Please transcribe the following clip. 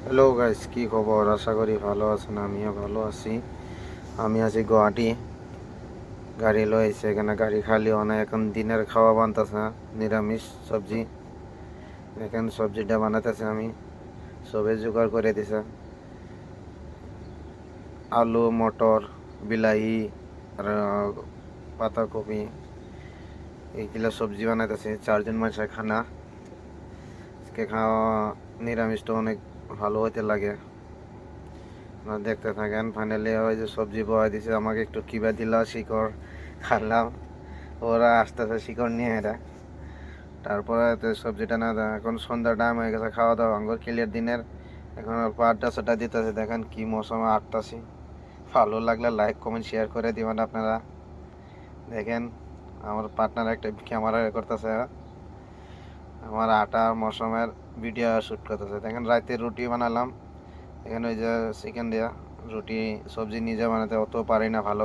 Hello guys, কি খবর? আশা করি ভালো আছেন। আমিও ভালো আছি। আমি আছি গুয়াহাটি। গাড়ি লইছে এখানে, গাড়ি খালি অনেক। এখন দিনের খাওয়া বানতেছে, নিরামিষ সবজি। এখানে সবজিটা বানাতেছে, আমি সবে জোগাড় করে দিছে। আলু, মটর, বিলাহি আর পাতাকপি, এইগুলা সবজি বানাইতেছে। 4 জন মানুষের খানা। আজকে খাওয়া নিরামিষটা অনেক ভালো হইতে লাগে। আপনারা দেখতে থাকেন। ফাইনালি ওই যে সবজি বয়া দিছে, আমাকে একটু কিবা দিল, শিকড় খাইলাম। ওরা আসতেছে শিকড় নিয়ে এরা। তারপরে তো সবজিটা না দেয়। এখন সন্ধ্যার টাইম হয়ে গেছে, খাওয়া দাওয়া আঙ্গুর ক্লিয়ার দিনের। এখন অল্প আড্ডা সাড্ডা দিতেছে। দেখেন কি মৌসুমে আটতাছি। ভালো লাগলে লাইক কমেন্ট শেয়ার করে দিবেন আপনারা। দেখেন আমার পার্টনার একটা ক্যামেরা করতেছে, আমার আটা মৌসুমের ভিডিও শ্যুট করতেছে। দেখেন রাতে রুটি বানালাম। এখানে ওই যে চিকেন দেয়া রুটি, সবজি নিজে বানাতে অত পারি না ভালো।